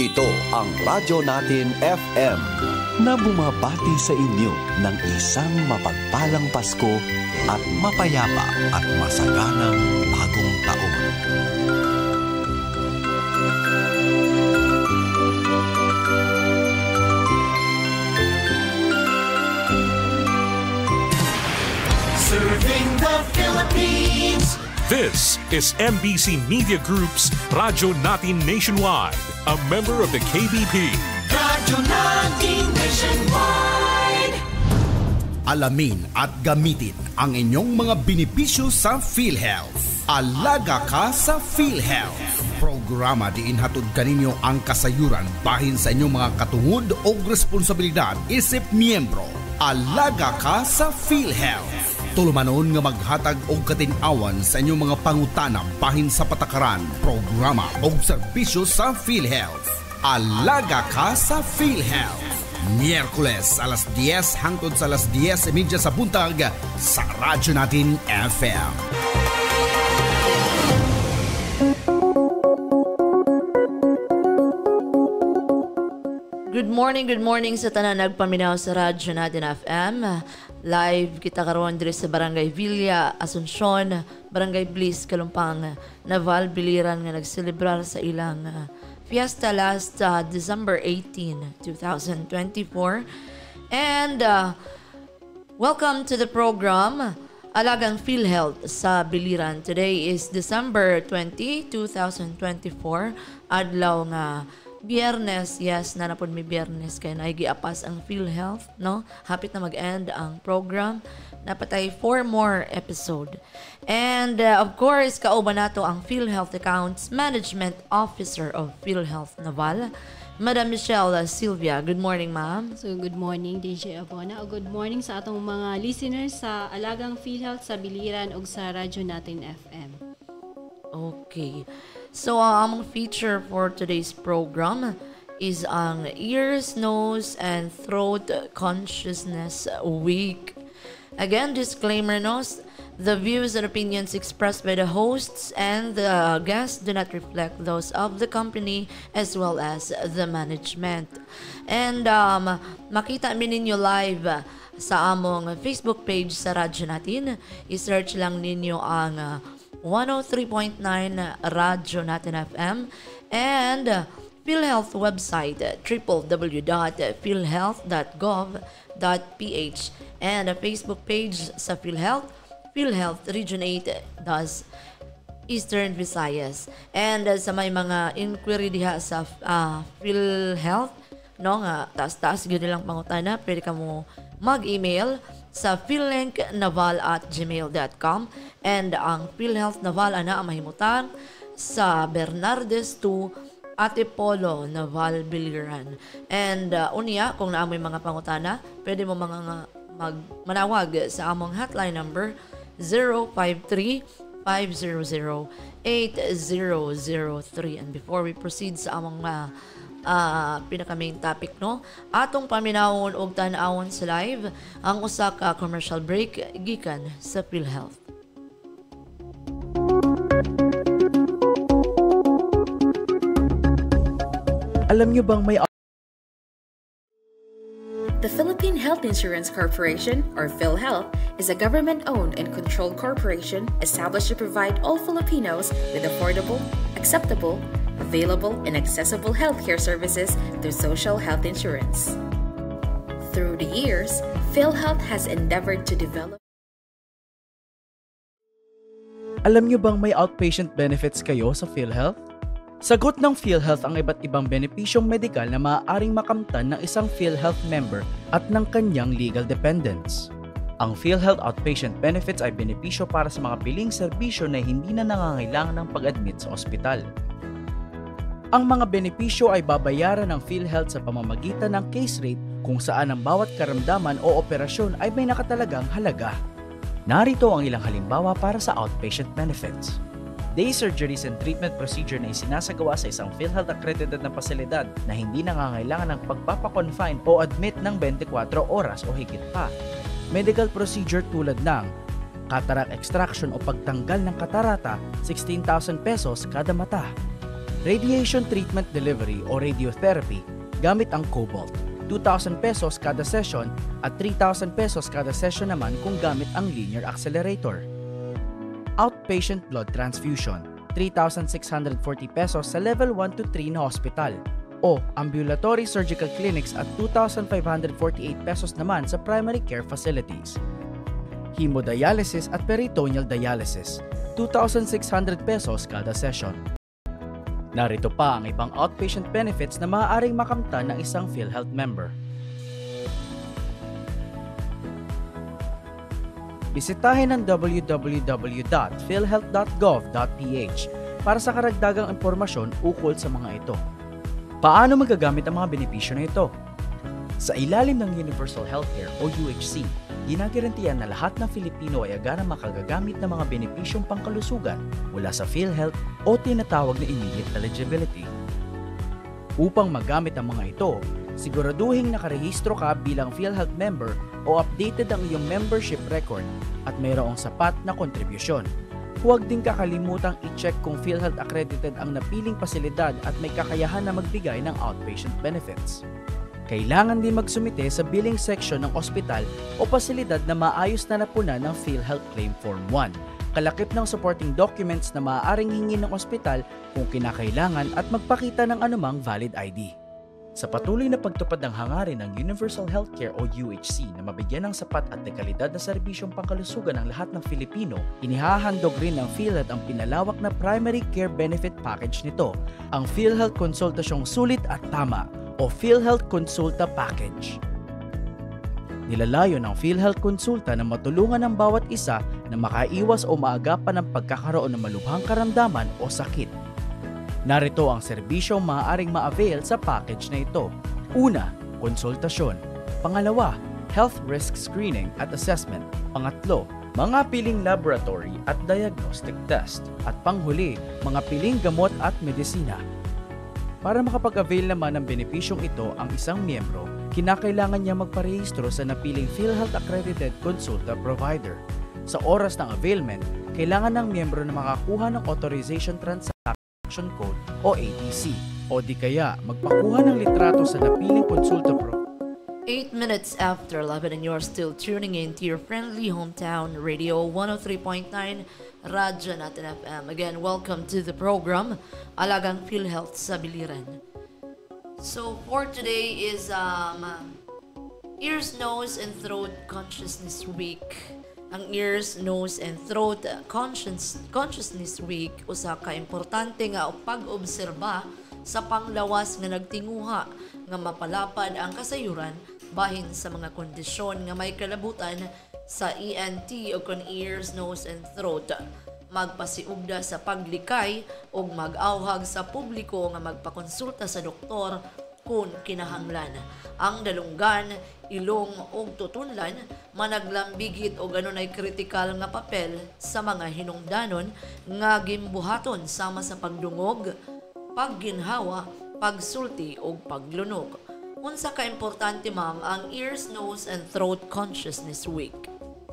Ito ang Radyo Natin FM na bumabati sa inyo ng isang mapagpalang Pasko at mapayapa at masaganang bagong taon. Serving the Philippines. This is MBC Media Group's Radyo Natin Nationwide, a member of the KBP. Radyo Natin Nationwide. Alamin at gamitin ang inyong mga benepisyo sa PhilHealth. Alaga ka sa PhilHealth. Programa diin hatod kaninyo ang kasayuran bahin sa inyong mga katungod o responsibilidad isip miyembro. Alaga ka sa PhilHealth. Tulumanon nga maghatag og katin-awan sa inyong mga pangutana bahin sa patakaran, programa o serbisyo sa PhilHealth. Alaga ka sa PhilHealth. Miyerkules alas 10 hangtod sa alas 10:30 sa buntag sa Radyo Natin FM. Good morning sa tanan nagpaminaw sa Radyo Natin FM. Live kita karon diri sa Barangay Villa, Asuncion, Barangay Bliss, Kalumpang, Naval, Biliran nga nagselebrar sa ilang fiesta last December 18, 2024. And welcome to the program Alagang PhilHealth sa Biliran. Today is December 20, 2024. Adlaw nga Biyernes, yes, nanapod may Biyernes kaya naigiapas ang PhilHealth, no? Hapit na mag-end ang program. Napatay 4 more episode. And of course, kauban nato ang PhilHealth Accounts Management Officer of PhilHealth Naval, Madam Michelle Silvia. Good morning, ma'am. So, good morning, DJ Abona. Good morning sa atong mga listeners sa Alagang PhilHealth sa Biliran ug sa Radyo Natin FM. Okay. So, among feature for today's program is ang Ears, Nose, and Throat Consciousness Week. Again, disclaimer, no? The views and opinions expressed by the hosts and the guests do not reflect those of the company as well as the management. And makita mi ninyo live sa among Facebook page sa Radyo Natin. I-search lang ninyo ang 103.9 Radyo Natin FM and PhilHealth website www.philhealth.gov.ph and a Facebook page sa PhilHealth Region 8 does Eastern Visayas. And sa may mga inquiry diha sa PhilHealth, no nga taas-taas gyud lang pangutana, pwede ka mo mag-email sa phillinknaval@gmail.com and ang PhilHealth Naval ana ang mahimutan sa Bernardes 2 Atipolo Naval Biliran. And unya kung naamoy mga pangutana, pwede mo manawag sa among hotline number 053-500-8003. And before we proceed sa among pinaka main topic, no, atong paminawon og tan-awon sa live ang usa ka commercial break gikan sa PhilHealth. Alam niyo bang may The Philippine Health Insurance Corporation, or PhilHealth, is a government-owned and controlled corporation established to provide all Filipinos with affordable, acceptable, available, and accessible healthcare services through social health insurance. Through the years, PhilHealth has endeavored to develop. Alam niyo bang may outpatient benefits kayo sa PhilHealth? Sagot ng PhilHealth ang iba't ibang benepisyong medikal na maaaring makamtan ng isang PhilHealth member at ng kanyang legal dependents. Ang PhilHealth Outpatient Benefits ay benepisyo para sa mga piling serbisyo na hindi na nangangailangan ng pag-admit sa ospital. Ang mga benepisyo ay babayaran ng PhilHealth sa pamamagitan ng case rate kung saan ang bawat karamdaman o operasyon ay may nakatalagang halaga. Narito ang ilang halimbawa para sa outpatient benefits. Day surgeries and treatment procedure na isinasagawa sa isang PhilHealth accredited na pasilidad na hindi nangangailangan ng pagpapakonfine o admit ng 24 oras o higit pa. Medical procedure tulad ng cataract extraction o pagtanggal ng katarata, 16,000 pesos kada mata. Radiation Treatment Delivery o Radiotherapy gamit ang Cobalt. 2,000 pesos kada session at 3,000 pesos kada session naman kung gamit ang Linear Accelerator. Outpatient Blood Transfusion, 3,640 pesos sa level 1 to 3 na hospital. O Ambulatory Surgical Clinics at 2,548 pesos naman sa primary care facilities. Hemodialysis at Peritoneal Dialysis, 2,600 pesos kada session. Narito pa ang ibang outpatient benefits na maaaring makamtan ng isang PhilHealth member. Bisitahin ang www.philhealth.gov.ph para sa karagdagang impormasyon ukol sa mga ito. Paano magagamit ang mga benepisyo na ito? Sa ilalim ng Universal Healthcare o UHC, ginagarantiyan na lahat ng Filipino ay agarang makagagamit ng mga benepisyong pangkalusugan mula sa PhilHealth o tinatawag na immediate eligibility. Upang magamit ang mga ito, siguraduhin nakarehistro ka bilang PhilHealth member o updated ang iyong membership record at mayroong sapat na kontribusyon. Huwag din kakalimutang i-check kung PhilHealth accredited ang napiling pasilidad at may kakayahan na magbigay ng outpatient benefits. Kailangan din magsumite sa billing section ng ospital o pasilidad na maayos na napunan ng PhilHealth Claim Form 1, kalakip ng supporting documents na maaaring hingin ng ospital kung kinakailangan at magpakita ng anumang valid ID. Sa patuloy na pagtupad ng hangarin ng Universal Healthcare o UHC na mabigyan ng sapat at dekalidad na serbisyong pangkalusugan ng lahat ng Filipino, inihahandog rin ng PhilHealth ang pinalawak na primary care benefit package nito, ang PhilHealth Konsultasyong Sulit at Tama o PhilHealth Konsulta Package. Nilalayo ng PhilHealth Konsulta na matulungan ang bawat isa na makaiwas o maagapan ng pagkakaroon ng malubhang karamdaman o sakit. Narito ang serbisyong maaaring ma-avail sa package na ito. Una, konsultasyon. Pangalawa, health risk screening at assessment. Pangatlo, mga piling laboratory at diagnostic test. At panghuli, mga piling gamot at medisina. Para makapag-avail naman ng benepisyong ito ang isang miyembro, kinakailangan niya magparehistro sa napiling PhilHealth Accredited Consulta Provider. Sa oras ng availment, kailangan ng miyembro na makakuha ng Authorization Transaction Code o ATC o di kaya magpakuha ng litrato sa napiling konsulta provider. 8 minutes after 11 and you're still tuning in to your friendly hometown radio 103.9 Radyo Natin FM. Again, welcome to the program, Alagang PhilHealth sa Biliran. So for today is Ears, Nose, and Throat Consciousness Week. Ang Ears, Nose, and Throat Consciousness Week usa ka importante nga pag-obserba sa panglawas nga nagtinguha nga mapalapad ang kasayuran bahin sa mga kondisyon nga may kalabutan sa ENT o kon ears, nose, and throat. Magpasiugda sa paglikay o mag-awhag sa publiko nga magpakonsulta sa doktor kung kinahanglan. Ang dalunggan, ilong o tutunlan managlambigit o ganon ay kritikal nga papel sa mga hinungdanon nga gimbuhaton sama sa pagdungog, pagginhawa, pagsulti o paglunog. Unsa ka importante ma'am ang Ears, Nose, and Throat Consciousness Week?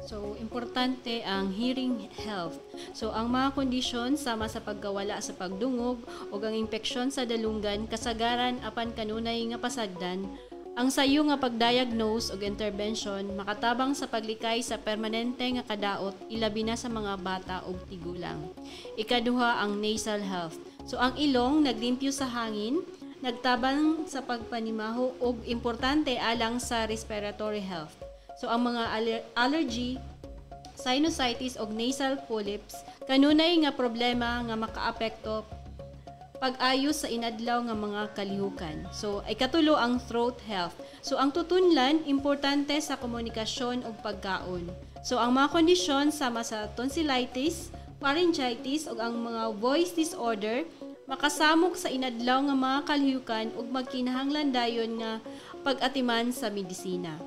So, importante ang hearing health. So, ang mga kondisyon sama sa pagkawala sa pagdungog o ang impeksyon sa dalunggan kasagaran apan kanunay nga pasagdan, ang sayo nga pagdiagnose o intervention makatabang sa paglikay sa permanente nga kadaot ilabi na sa mga bata o tigulang. Ikaduha ang nasal health. So, ang ilong naglimpyo sa hangin, nagtabang sa pagpanimaho o importante alang sa respiratory health. So ang mga allergy, sinusitis o nasal polyps kanunay nga problema nga makaapekto pag-ayos sa inadlaw nga mga kalihukan. So ikatulo ang throat health. So ang tutunlan importante sa komunikasyon o pagkaon. So ang mga kondisyon sama sa tonsillitis, pharyngitis o ang mga voice disorder makasamok sa inadlaw nga mga kalihukan ug magkinahanglan dayon nga pag-atiman sa medisina.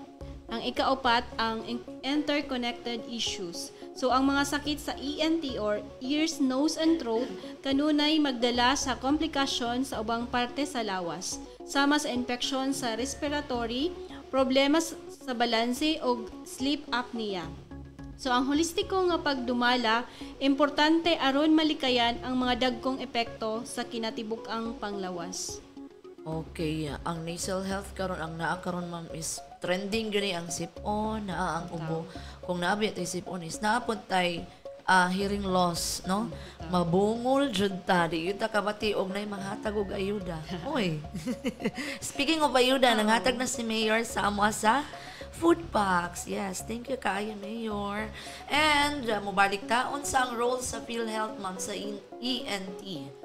Ang ikaapat ang interconnected issues. So ang mga sakit sa ENT or ears, nose, and throat kanunay magdala sa komplikasyon sa ubang parte sa lawas, sama sa infeksyon sa respiratory, problema sa balanse o sleep apnea. So ang holistiko nga pagdumala, importante aron malikayan ang mga dagkong epekto sa kinatibuk-ang panglawas. Okay, ang nasal health karon ang naa karon ma'am is trending gani ang sipon, naa ang ubo. Kung naabi tay sipon is naapod tay hearing loss, no? Mabungol jud ta di yun ta kabati og nay manghatag og ayuda. Oy. Speaking of ayuda, nanghatag na si Mayor sa amo sa food packs. Yes, thank you kaayo Mayor. And mobalik ta unsa ang role sa PhilHealth ma'am sa ENT?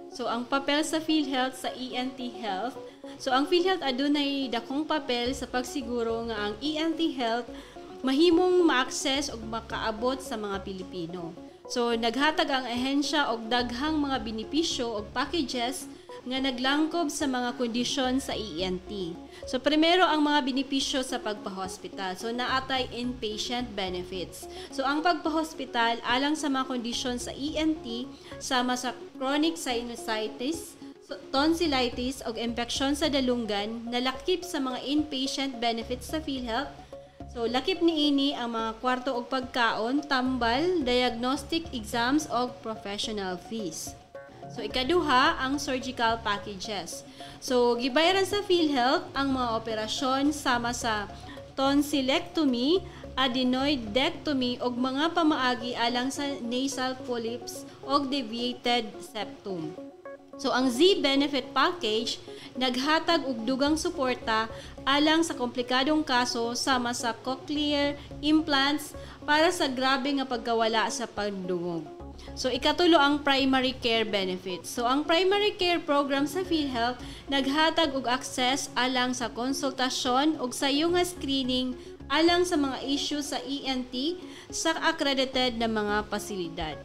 So ang papel sa PhilHealth sa ENT Health. So ang PhilHealth adunay dakong papel sa pagsiguro nga ang ENT Health mahimong ma-access ug makaabot sa mga Pilipino. So naghatag ang ahensya og daghang mga benepisyo og packages nga naglangkob sa mga kondisyon sa ENT. So primero ang mga benepisyo sa pagpahospital. So naatay inpatient benefits. So ang pagpahospital alang sa mga kondisyon sa ENT sama sa chronic sinusitis, tonsillitis o infeksyon sa dalunggan nalakip sa mga inpatient benefits sa PhilHealth. So lakip niini ang mga kwarto og pagkaon, tambal, diagnostic exams o professional fees. So ikaduha ang surgical packages. So gibayaran sa PhilHealth ang mga operasyon sama sa tonsillectomy, adenoidectomy ug mga pamaagi alang sa nasal polyps ug deviated septum. So ang Z-Benefit Package naghatag og dugang suporta alang sa komplikadong kaso sama sa cochlear implants para sa grabe nga pagkawala sa pagdungog. So ikatulo ang primary care benefits. So ang primary care program sa PhilHealth naghatag og access alang sa konsultasyon ug sayo nga screening alang sa mga issue sa ENT sa accredited na mga pasilidad.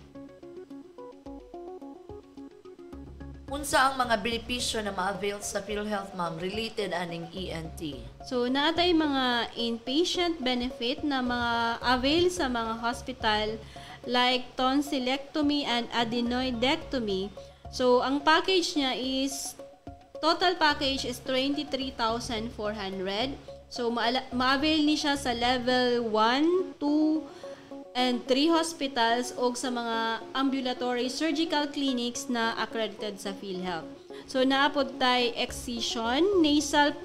Unsa ang mga benepisyo na ma-avail sa PhilHealth ma'am related aning ENT? So naatay mga inpatient benefit na mga avail sa mga hospital like tonsillectomy and adenoidectomy. So ang package niya is total package is 23,400. So ma-avail ni siya sa level 1, 2 and 3 hospitals o sa mga ambulatory surgical clinics na accredited sa PhilHealth. So naapod tay excision, nasal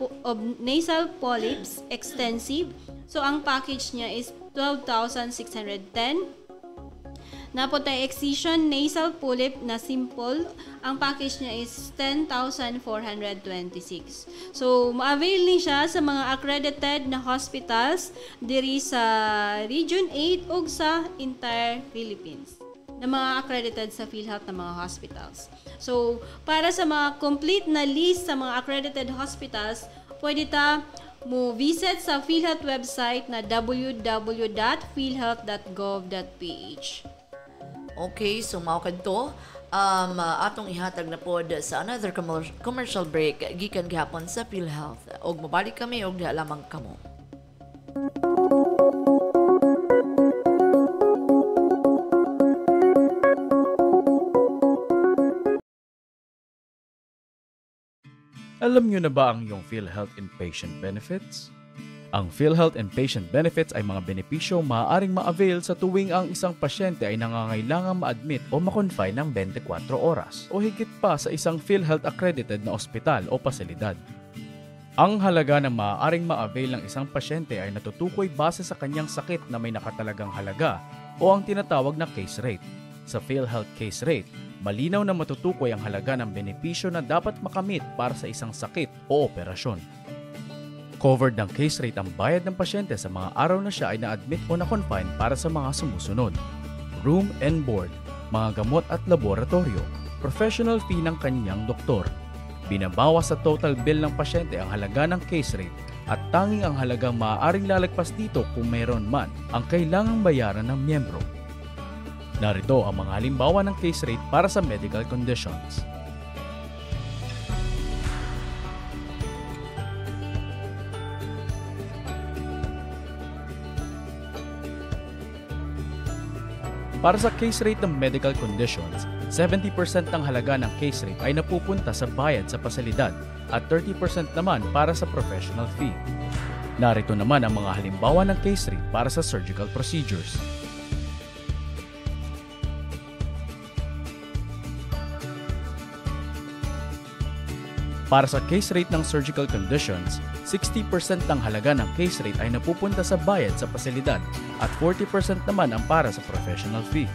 polyps, extensive. So ang package niya is 12,610. Naapod tay excision, nasal polyp na simple. Ang package niya is 10,426. So ma-avail ni siya sa mga accredited na hospitals diri sa Region 8 ug sa entire Philippines na mga accredited sa PhilHealth na mga hospitals. So para sa mga complete na list sa mga accredited hospitals, pwede ta mo visit sa PhilHealth website na www.philhealth.gov.ph. Okay, so mao kadto atong ihatag na pod sa another commercial break gikan gihapon sa PhilHealth og mabalik kami og diha lamang kamo. Alam nyo na ba ang iyong PhilHealth Inpatient Benefits? Ang PhilHealth Inpatient Benefits ay mga benepisyo maaaring ma-avail sa tuwing ang isang pasyente ay nangangailangang ma-admit o ma-confine ng 24 oras o higit pa sa isang PhilHealth accredited na ospital o pasilidad. Ang halaga na maaaring ma-avail ng isang pasyente ay natutukoy base sa kanyang sakit na may nakatalagang halaga o ang tinatawag na case rate. Sa PhilHealth case rate, malinaw na matutukoy ang halaga ng benepisyo na dapat makamit para sa isang sakit o operasyon. Covered ng case rate ang bayad ng pasyente sa mga araw na siya ay na-admit o na-confine para sa mga sumusunod: room and board, mga gamot at laboratorio, professional fee ng kanyang doktor. Binabawas sa total bill ng pasyente ang halaga ng case rate at tanging ang halagang maaaring lalagpas dito kung mayroon man ang kailangang bayaran ng miyembro. Narito ang mga halimbawa ng case rate para sa medical conditions. Para sa case rate ng medical conditions, 70% ng halaga ng case rate ay napupunta sa bayad sa pasilidad at 30% naman para sa professional fee. Narito naman ang mga halimbawa ng case rate para sa surgical procedures. Para sa case rate ng surgical conditions, 60% ng halaga ng case rate ay napupunta sa bayad sa pasilidad at 40% naman ang para sa professional fee.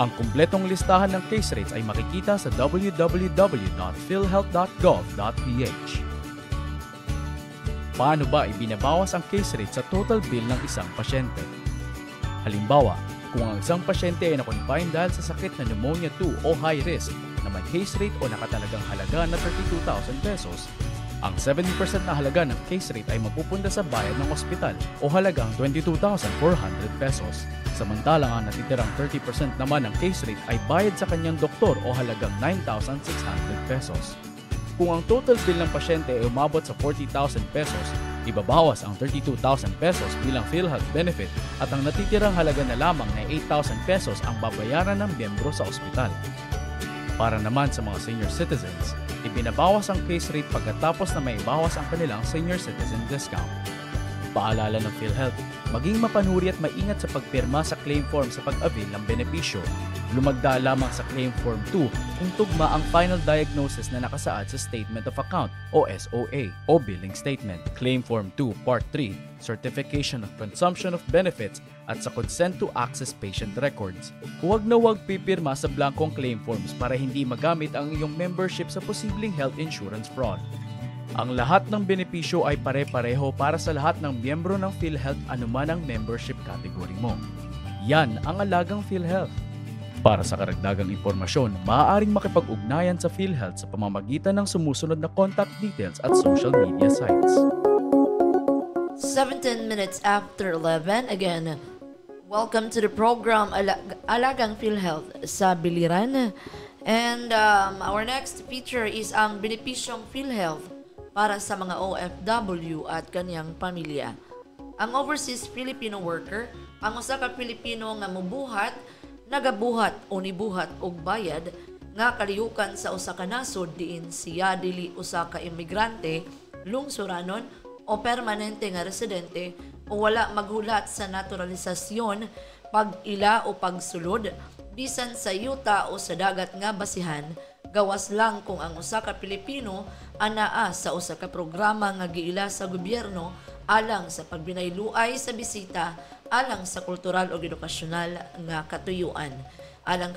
Ang kumpletong listahan ng case rates ay makikita sa www.philhealth.gov.ph. Paano ba ibinabawas ang case rate sa total bill ng isang pasyente? Halimbawa, kung ang isang pasyente ay na-confine dahil sa sakit na pneumonia 2 o high risk na may case rate o nakatalagang halaga na 32,000 pesos, ang 70% na halaga ng case rate ay mapupunta sa bayad ng ospital o halagang 22,400 pesos. Samantalang ang natitirang 30% naman ng case rate ay bayad sa kanyang doktor o halagang 9,600 pesos. Kung ang total bill ng pasyente ay umabot sa 40,000 pesos, ibabawas ang 32,000 pesos bilang PhilHealth benefit at ang natitirang halaga na lamang na 8,000 pesos ang babayaran ng miyembro sa ospital. Para naman sa mga senior citizens, ibinabawas ang case rate pagkatapos na may bawas ang kanilang senior citizen discount. Paalala ng PhilHealth, maging mapanuri at maingat sa pagpirma sa claim form sa pag-avail ng benepisyo. Lumagda lamang sa Claim Form 2 kung tugma ang final diagnosis na nakasaad sa Statement of Account o SOA o Billing Statement. Claim Form 2 Part 3, Certification of Consumption of Benefits at sa Consent to Access Patient Records. Huwag na huwag pipirma sa blankong claim forms para hindi magamit ang iyong membership sa posibleng health insurance fraud. Ang lahat ng benepisyo ay pare-pareho para sa lahat ng miyembro ng PhilHealth anuman ang membership category mo. Yan ang alagang PhilHealth. Para sa karagdagang impormasyon, maaaring makipag-ugnayan sa PhilHealth sa pamamagitan ng sumusunod na contact details at social media sites. 17 minutes after 11, again, welcome to the program Alagang PhilHealth sa Biliran. And our next feature is ang benepisyong PhilHealth para sa mga OFW at kanyang pamilya. Ang overseas Filipino worker, ang usa ka Pilipino nga mubuhat, nagabuhat o nibuhat og bayad nga kalihukan sa usa ka nasod diin siya dili usa ka imigrante, lungsuranon o permanente nga residente o wala maghulat sa naturalisasyon, pag-ila o pagsulod bisan sa yuta o sa dagat nga basihan, gawas lang kung ang usa ka Pilipino anaa sa usa ka programa nga giila sa gobyerno alang sa pagbinayluay sa bisita alang sa kultural o edukasyonal nga katuyuan. Alang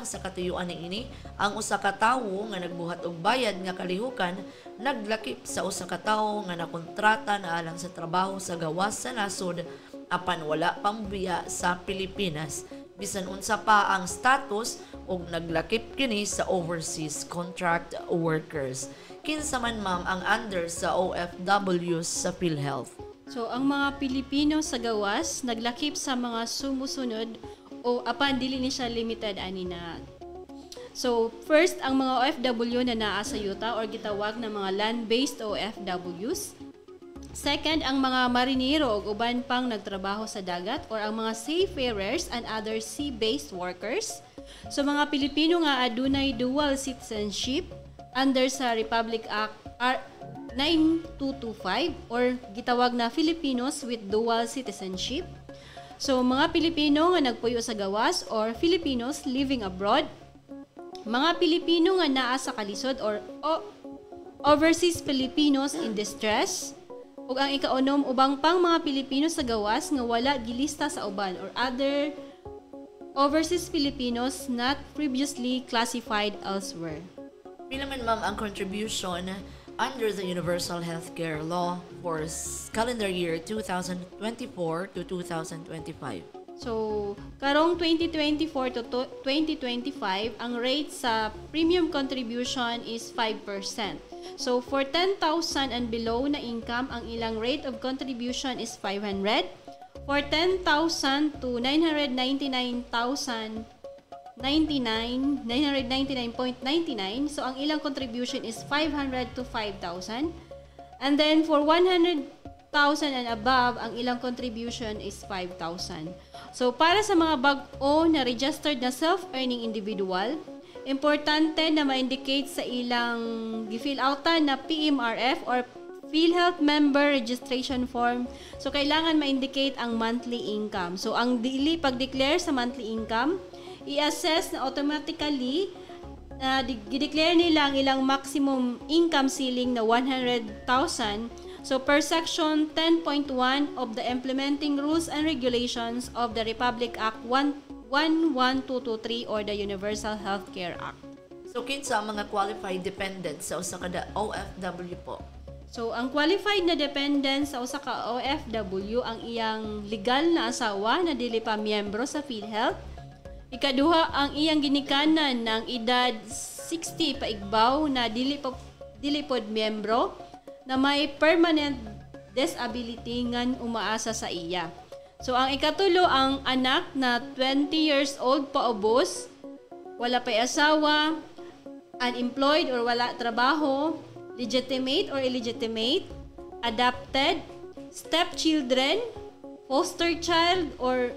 sa katuyuan niini, ang usa ka tawo nga nagbuhat og bayad nga kalihukan naglakip sa usa ka tawo nga nakontrata na alang sa trabaho sa gawas sa nasod apan wala pang biya sa Pilipinas. Bisan unsa pa ang status ug naglakip kini sa overseas contract workers. Kinsa man ma'am ang under sa OFWs sa PhilHealth? So, ang mga Pilipino sa gawas, naglakip sa mga sumusunod o apan dili ni siya limited ani na. So, first, ang mga OFW na naa sa yuta or gitawag na mga land-based OFWs. Second, ang mga marinero o uban pang nagtrabaho sa dagat or ang mga seafarers and other sea-based workers. So, mga Pilipino nga adunay dual citizenship under sa Republic Act 9225 or gitawag na Filipinos with dual citizenship. So, mga Pilipino nga nagpuyo sa gawas or Filipinos living abroad. Mga Pilipino nga naa sa kalisod or overseas Filipinos in distress. Ug ang ikaunom, ubang pang mga Pilipino sa gawas nga wala gilista sa uban or other overseas Filipinos not previously classified elsewhere. Pila man ma'am ang contribution under the Universal Healthcare Law for calendar year 2024 to 2025? So, karong 2024 to 2025, ang rate sa premium contribution is 5%. So, for 10,000 and below na income, ang ilang rate of contribution is 500. For 10,000 to 999.99, so ang ilang contribution is 500 to 5,000. And then for 100,000 and above, ang ilang contribution is 5,000. So para sa mga bag-o na registered na self-earning individual, importante na ma-indicate sa ilang gi-fill outan na PMRF or PhilHealth Member Registration Form. So kailangan ma-indicate ang monthly income. So ang pag-declare sa monthly income, i-assess na automatically gideclare nila ang ilang maximum income ceiling na 100,000. So per section 10.1 of the implementing rules and regulations of the Republic Act 11223 or the Universal Healthcare Act. So kinsa ang mga qualified dependents sa usa ka OFW po? So ang qualified na dependent sa usa ka OFW ang iyang legal na asawa na dili pa miyembro sa PhilHealth. Ikaduha ang iyang ginikanan ng edad 60 paigbaw na dili pod miyembro na may permanent disability ngan umaasa sa iya. So ang ikatulo ang anak na 20 years old paubos, wala pay asawa, unemployed or wala trabaho, legitimate or illegitimate, adopted, stepchildren, foster child or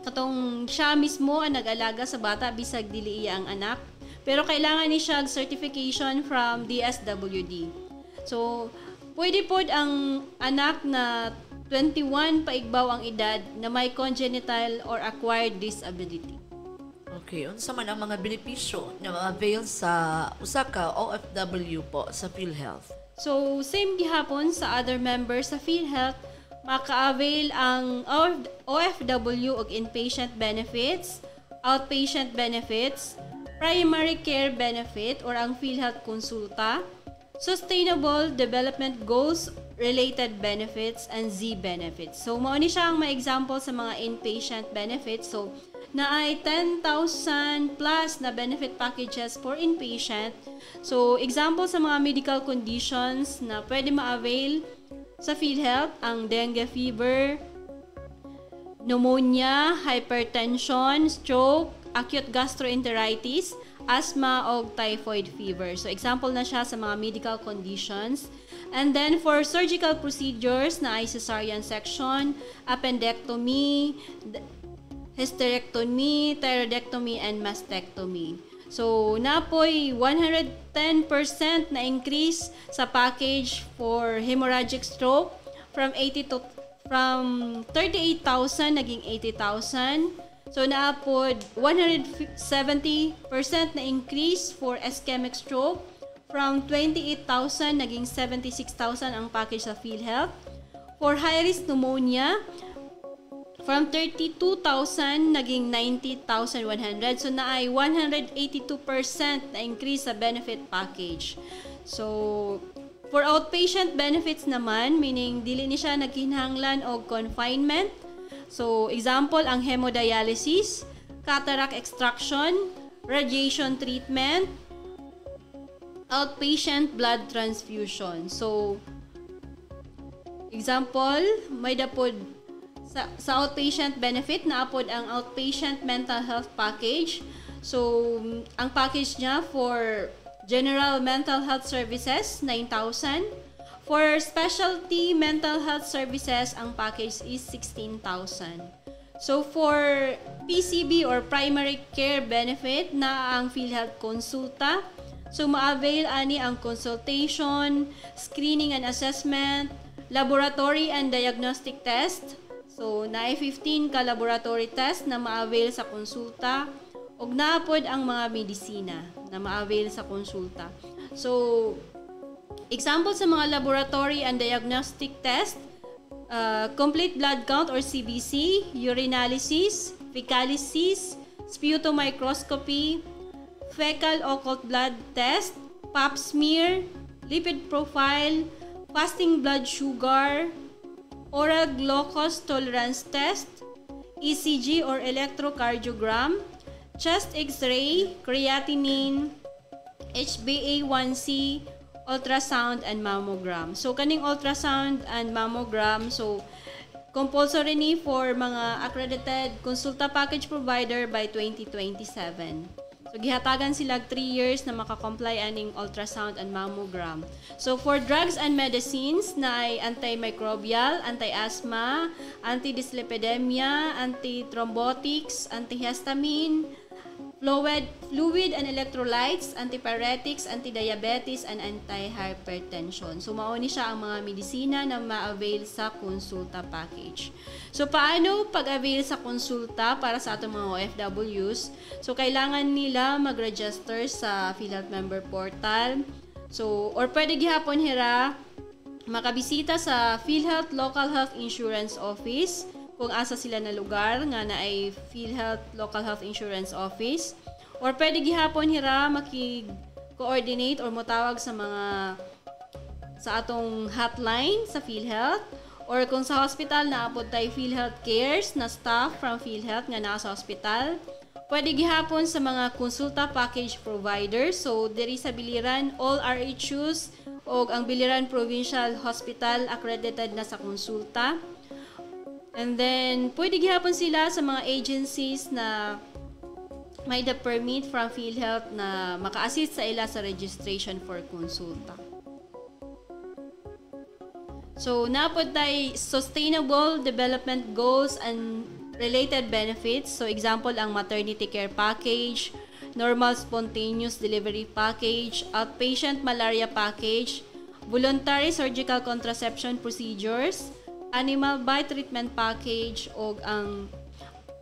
katong siya mismo ang nag-alaga sa bata bisag dili iya ang anak. Pero kailangan ni siya certification from DSWD. So, pwede pod ang anak na 21 paigbaw ang edad na may congenital or acquired disability. Okay, unsa man ang mga benepisyo na ma-avail sa usa ka OFW po sa PhilHealth? So, same gihapon sa other members sa PhilHealth, maka-avail ang OFW og inpatient benefits, outpatient benefits, primary care benefit or ang PhilHealth konsulta, Sustainable Development Goals related benefits and Z benefits. So mao ni siya ang ma-example sa mga inpatient benefits. So na ay 10,000 plus na benefit packages for inpatient. So example sa mga medical conditions na pwede ma-avail sa PhilHealth ang dengue fever, pneumonia, hypertension, stroke, acute gastroenteritis, asthma o typhoid fever. So example na siya sa mga medical conditions. And then for surgical procedures na ay cesarean section, appendectomy, hysterectomy, thyroidectomy, and mastectomy. So napoy 110% na increase sa package for hemorrhagic stroke from 38,000 naging 80,000. So naapod 170% na increase for ischemic stroke from 28,000 naging 76,000 ang package sa PhilHealth. For high-risk pneumonia, from 32,000 naging 90,100. So na ay 182% na increase sa benefit package. So for outpatient benefits naman, meaning dili ni siya nagkinahanglan og confinement. So example ang hemodialysis, cataract extraction, radiation treatment, outpatient blood transfusion. So example, may dapod sa outpatient benefit, naapod ang outpatient mental health package. So, ang package niya for general mental health services, 9,000. For specialty mental health services, ang package is 16,000. So, for PCB or primary care benefit na ang PhilHealth konsulta, so ma-avail ani ang consultation, screening and assessment, laboratory and diagnostic test. So, naay 15 ka laboratory test na ma-avail sa konsulta ug naapod ang mga medisina na ma-avail sa konsulta. So, example sa mga laboratory and diagnostic test, complete blood count or CBC, urinalysis, fecalysis, sputomicroscopy, fecal occult blood test, pap smear, lipid profile, fasting blood sugar, oral glucose tolerance test, ECG or electrocardiogram, chest x-ray, creatinine, HbA1c, ultrasound and mammogram. So kaning ultrasound and mammogram, so compulsory ni for mga accredited consulta package provider by 2027. So gihatagan sila 3 years na makakomply aning ultrasound and mammogram. So for drugs and medicines na ay antimicrobial, anti-asthma, antidyslipidemia, antithrombotics, antihistamine, fluid and electrolytes, antipyretics, antidiabetes, and anti-hypertension. So, mauni siya ang mga medisina na ma-avail sa konsulta package. So, paano pag-avail sa konsulta para sa atong mga OFWs? So, kailangan nila mag-register sa PhilHealth Member Portal. So, or pwede gihapon hira makabisita sa PhilHealth Local Health Insurance Office kung asa sila na lugar nga na ay PhilHealth Local Health Insurance Office, or pwede gihapon hira maki-coordinate or motawag sa atong hotline sa PhilHealth, or kung sa hospital naapod tay PhilHealth Cares na staff from PhilHealth nga naa sa hospital, pwede gihapon sa mga konsulta package providers. So diri sa Biliran, all RHUs o ang Biliran Provincial Hospital accredited na sa konsulta. And then, pwede gihapon sila sa mga agencies na may the permit from PhilHealth na maka-assist sa ila sa registration for konsulta. So, napod tayo Sustainable Development Goals and related benefits. So, example, ang maternity care package, normal spontaneous delivery package, outpatient malaria package, voluntary surgical contraception procedures, animal bite treatment package, o ang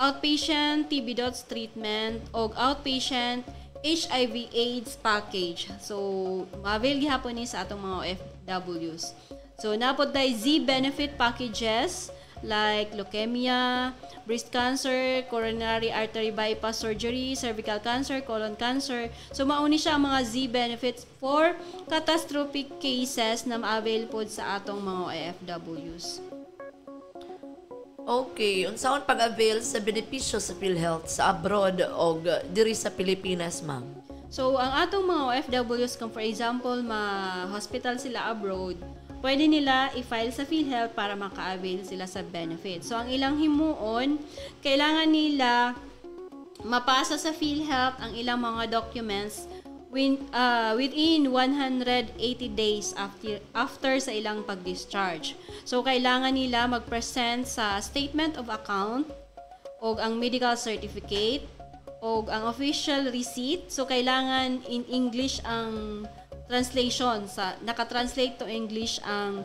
outpatient TB DOTS treatment, o outpatient HIV AIDS package. So, ma-avail gihapon ni sa atong mga OFWs. So, napod tayo Z benefit packages like leukemia, breast cancer, coronary artery bypass surgery, cervical cancer, colon cancer. So, mauni siya ang mga Z benefits for catastrophic cases na ma-avail pod sa atong mga OFWs. Okay, unsaon pag-avail sa benepisyo sa PhilHealth sa abroad o diri sa Pilipinas, ma'am? So, ang atong mga OFWs, kung for example, ma-hospital sila abroad, pwede nila i-file sa PhilHealth para maka-avail sila sa benefit. So, ang ilang himuon, kailangan nila mapasa sa PhilHealth ang ilang mga documents within 180 days after sa ilang pag-discharge. So, kailangan nila mag-present sa statement of account o ang medical certificate o ang official receipt. So, kailangan in English ang translation. Naka-translate to English ang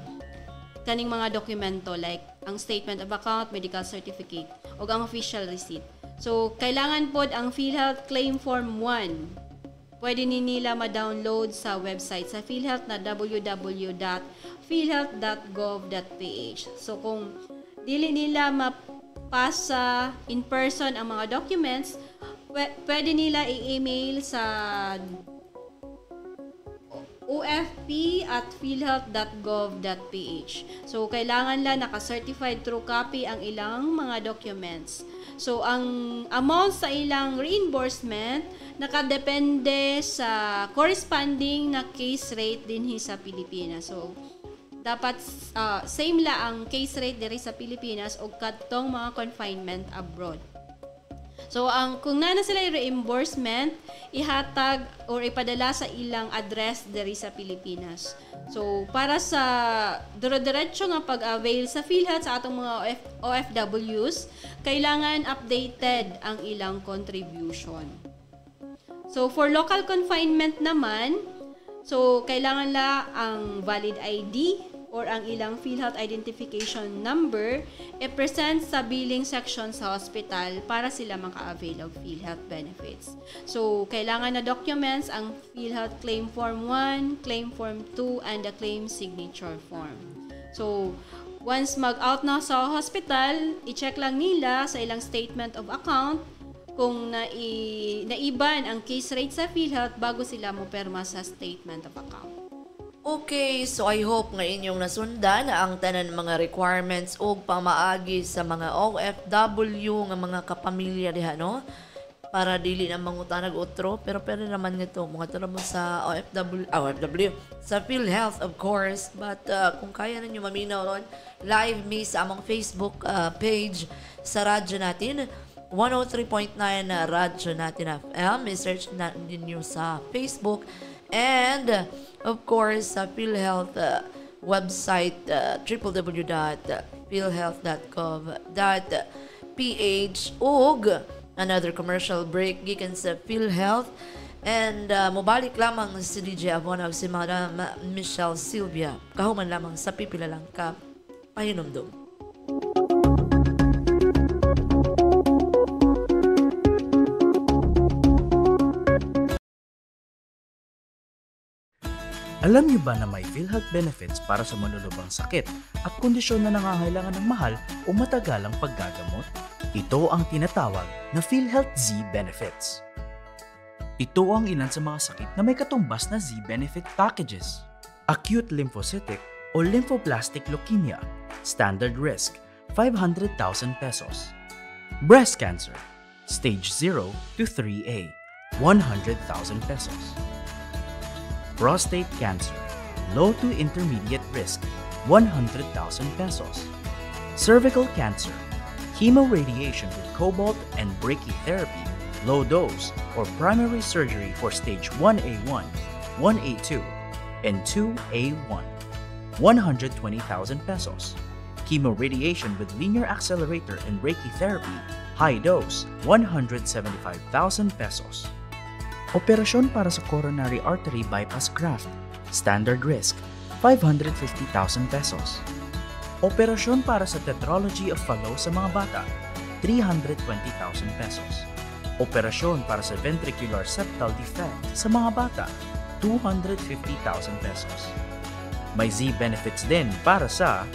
kaning mga dokumento like ang statement of account, medical certificate o ang official receipt. So, kailangan pod ang PhilHealth Claim Form 1. Pwede nila ma-download sa website sa PhilHealth na www.philhealth.gov.ph. So, kung dili nila mapasa in person ang mga documents, pwede nila i-email sa ofp@philhealth.gov.ph. So, kailangan lang naka-certified true copy ang ilang mga documents. So, ang amount sa ilang reimbursement nakadepende sa corresponding na case rate dinhi sa Pilipinas. So, dapat same la ang case rate diri sa Pilipinas o kadtong mga confinement abroad. So, kung na sila yung reimbursement, ihatag or ipadala sa ilang address diri sa Pilipinas. So, para sa dire-diretso nga pag-avail sa PhilHealth sa atong mga OFWs, kailangan updated ang ilang contribution. So, for local confinement naman, so, kailangan la ang valid ID or ang ilang PhilHealth identification number i-present sa billing section sa hospital para sila maka-avail of PhilHealth benefits. So, kailangan na documents ang PhilHealth Claim Form 1, Claim Form 2, and the Claim Signature Form. So, once mag-out na sa hospital, i-check lang nila sa ilang statement of account kung naiban ang case rate sa PhilHealth bago sila mo perma sa statement of account. Okay, so I hope nga inyong nasundan ang tanan mga requirements o pamaagi sa mga OFW nga mga kapamilya diha, no? Para dili na mangutanag utro, pero naman nga ito, mga tanong mo sa OFW, sa PhilHealth of course, but kung kaya ninyo maminaw ron, live me sa among Facebook page sa radyo natin, 103.9 Radyo Natin FM. I-search natin ninyo sa Facebook. And, of course, sa PhilHealth website, www.philhealth.gov.ph. Ug another commercial break gikan sa PhilHealth. And mubalik lamang si DJ Avon si Madam Michelle Sylvia. Kahuman lamang sa pipila lang ka pahinumdum. Alam niyo ba na may PhilHealth benefits para sa malulubang sakit at kondisyon na nangangailangan ng mahal o matagalang paggagamot? Ito ang tinatawag na PhilHealth Z Benefits. Ito ang ilan sa mga sakit na may katumbas na Z Benefit Packages. Acute lymphocytic o lymphoblastic leukemia, standard risk, 500,000 pesos. Breast cancer, stage 0 to 3A, 100,000 pesos. Prostate cancer, low to intermediate risk, 100,000 pesos. Cervical cancer, chemoradiation with cobalt and brachytherapy, low dose, or primary surgery for stage 1A1, 1A2, and 2A1, 120,000 pesos. Chemoradiation with linear accelerator and brachytherapy, high dose, 175,000 pesos. Operasyon para sa coronary artery bypass graft, standard risk, 550,000 pesos. Operasyon para sa tetralogy of Fallot sa mga bata, 320,000 pesos. Operasyon para sa ventricular septal defect sa mga bata, 250,000 pesos. May Z benefits din para sa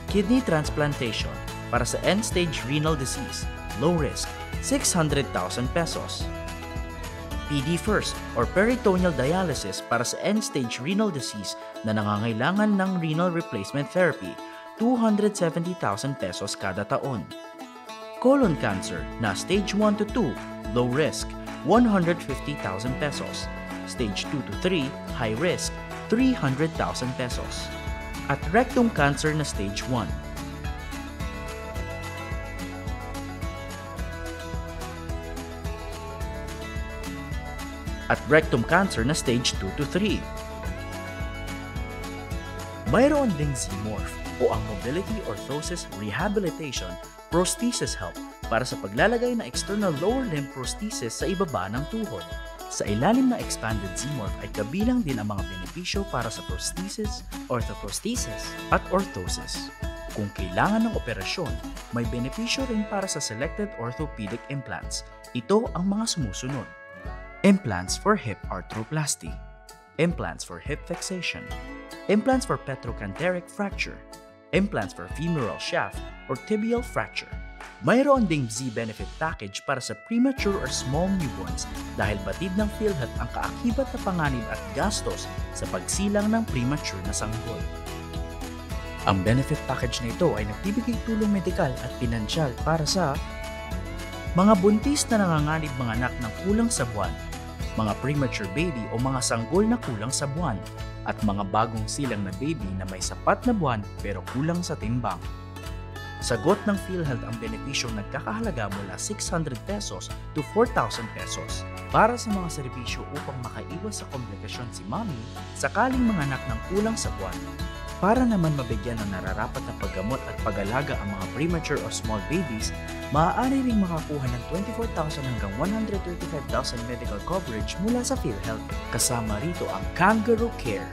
kidney transplantation para sa end-stage renal disease, low risk, 600,000 pesos. PD First or peritoneal dialysis para sa end-stage renal disease na nangangailangan ng renal replacement therapy, 270,000 pesos kada taon. Colon cancer na stage 1 to 2, low risk, 150,000 pesos. Stage 2 to 3, high risk, 300,000 pesos. At rectum cancer na stage 1. At rectum cancer na stage 2 to 3. Mayroon ding Z-Morph o ang Mobility Orthosis Rehabilitation Prosthesis Help para sa paglalagay ng external lower limb prosthesis sa ibaba ng tuhod. Sa ilalim ng expanded Z-Morph ay kabilang din ang mga benepisyo para sa prosthesis, orthoprosthesis at orthosis. Kung kailangan ng operasyon, may benepisyo rin para sa selected orthopedic implants. Ito ang mga sumusunod. Implants for hip arthroplasty, implants for hip fixation, implants for petrochanteric fracture, implants for femoral shaft or tibial fracture. Mayroon ding Z-Benefit Package para sa premature or small newborns dahil batid ng PhilHealth ang kaakibat na panganib at gastos sa pagsilang ng premature na sanggol. Ang benefit package na ito ay nagbibigay tulong medikal at pinansyal para sa mga buntis na nanganganib mga anak ng kulang sa buwan, mga premature baby o mga sanggol na kulang sa buwan, at mga bagong silang na baby na may sapat na buwan pero kulang sa timbang. Sagot ng PhilHealth ang benepisyong nagkakahalaga mula 600 pesos to 4,000 pesos para sa mga serbisyo upang makaiwas sa komplikasyon si mommy sakaling mga anak ng kulang sa buwan. Para naman mabigyan ng nararapat na paggamot at pag-alaga ang mga premature or small babies, maaari ring makakuha ng 24,000 hanggang 135,000 medical coverage mula sa PhilHealth. Kasama rito ang Kangaroo Care,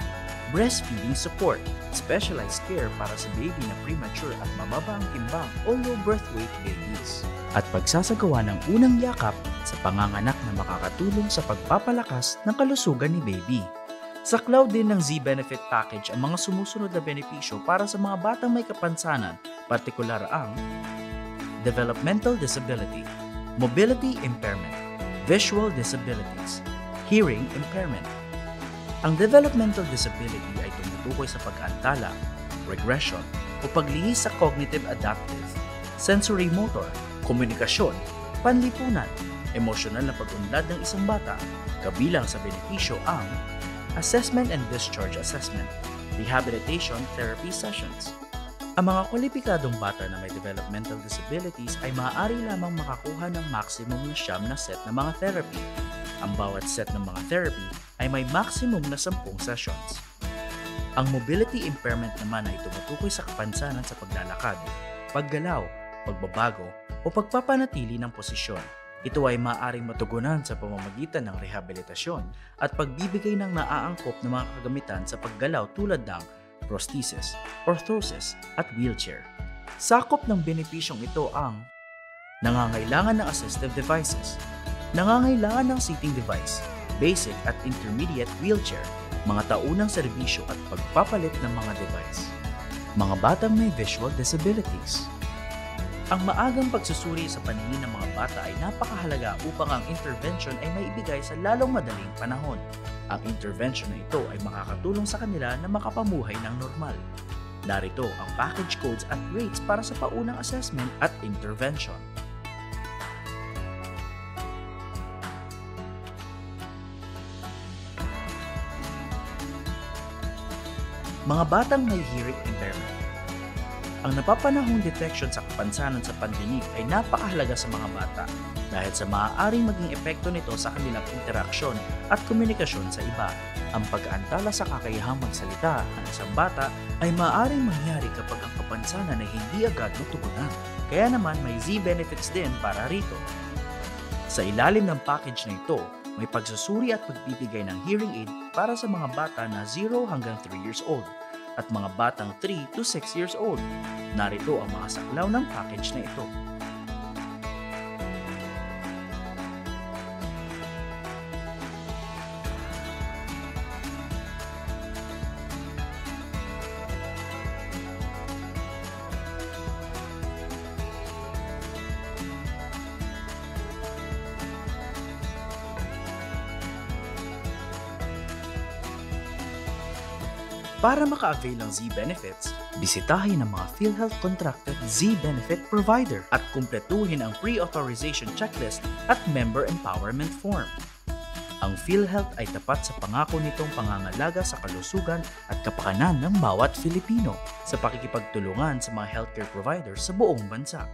breastfeeding support, specialized care para sa baby na premature at mababa ang timbang o low birth weight babies, at pagsasagawa ng unang yakap sa panganganak na makakatulong sa pagpapalakas ng kalusugan ni baby. Saklaw din ng Z-Benefit Package ang mga sumusunod na benepisyo para sa mga batang may kapansanan, partikular ang developmental disability, mobility impairment, visual disabilities, hearing impairment. Ang developmental disability ay tumutukoy sa pag-antala, regression, o paglihis sa cognitive adaptive, sensory motor, komunikasyon, panlipunan, emosyonal na pag-unlad ng isang bata, kabilang sa benepisyo ang assessment and discharge assessment, rehabilitation therapy sessions. Ang mga kwalipikadong bata na may developmental disabilities ay maaari lamang makakuha ng maximum na 9 na set ng mga therapy. Ang bawat set ng mga therapy ay may maximum na 10 sessions. Ang mobility impairment naman ay tumutukoy sa kapansanan sa paglalakad, paggalaw, pagbabago, o pagpapanatili ng posisyon. Ito ay maaaring matugunan sa pamamagitan ng rehabilitasyon at pagbibigay ng naaangkop na mga kagamitan sa paggalaw tulad ng prosthesis, orthosis at wheelchair. Sakop ng benepisyong ito ang nangangailangan ng assistive devices, nangangailangan ng seating device, basic at intermediate wheelchair, mga taunang serbisyo at pagpapalit ng mga device, mga batang may visual disabilities. Ang maagang pagsusuri sa paningin ng mga bata ay napakahalaga upang ang intervention ay maibigay sa lalong madaling panahon. Ang intervention na ito ay makakatulong sa kanila na makapamuhay ng normal. Narito ang package codes at rates para sa paunang assessment at intervention. Mga batang may hearing impairment. Ang napapanahong detection sa kapansanan sa pandinig ay napakahalaga sa mga bata dahil sa maaaring maging epekto nito sa kanilang interaksyon at komunikasyon sa iba. Ang pag-aantala sa kakayahang magsalita ng isang bata ay maaaring mangyari kapag ang kapansanan ay hindi agad natugunan. Kaya naman may Z-benefits din para rito. Sa ilalim ng package na ito, may pagsusuri at pagbibigay ng hearing aid para sa mga bata na 0 hanggang 3 years old at mga batang 3 to 6 years old. Narito ang mga saklaw ng package na ito. Para maka-avail ng Z-benefits, bisitahin ang mga PhilHealth contracted Z-benefit provider at kumpletuhin ang pre-authorization checklist at member empowerment form. Ang PhilHealth ay tapat sa pangako nitong pangangalaga sa kalusugan at kapakanan ng bawat Filipino sa pakikipagtulungan sa mga healthcare providers sa buong bansa.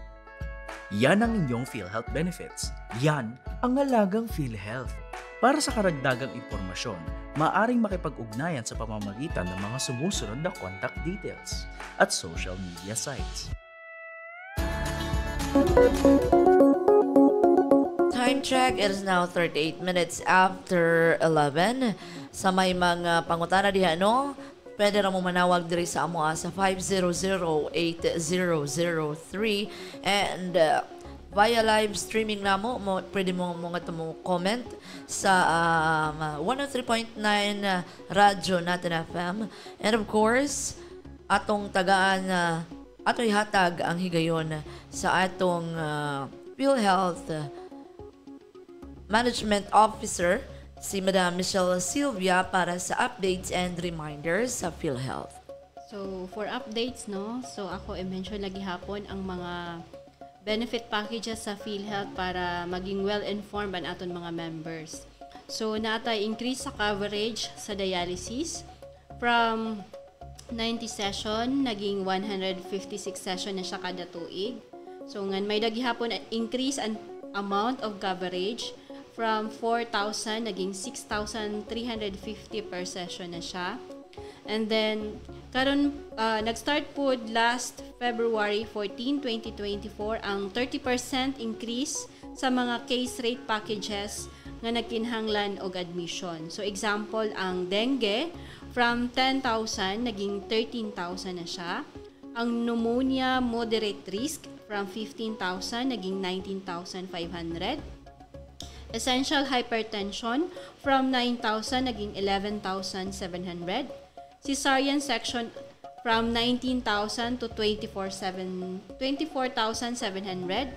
Yan ang inyong PhilHealth benefits. Yan ang Alagang PhilHealth. Para sa karagdagang impormasyon, maaaring makipag-ugnayan sa pamamagitan ng mga sumusunod na contact details at social media sites. Time check, it is now 38 minutes after 11. Sa may mga pangutana diha, no? Pwede ra mo manawag diri sa amo sa 500-8003 and via live streaming namo pwede mo mga comment sa 103.9 Radyo Natin FM, and of course atong tagaan ato'y hatag ang higayon sa atong PhilHealth Management Officer si Madam Michelle Sylvia para sa updates and reminders sa PhilHealth. So for updates, no, so ako i-mention lagi hapon ang mga benefit packages sa PhilHealth para maging well-informed ang aton mga members. So, natay increase sa coverage sa dialysis from 90 session, naging 156 session na siya kada tuig. So, ngan may daghihapon increase ang amount of coverage from 4,000, naging 6,350 per session na siya. And then, karon nag-start po last February 14, 2024 ang 30% increase sa mga case rate packages nga nagkinahanglan og admission. So example, ang dengue from 10,000 naging 13,000 na siya. Ang pneumonia moderate risk from 15,000 naging 19,500. Essential hypertension from 9,000 naging 11,700. Cesarean section from 19,000 to 24,700.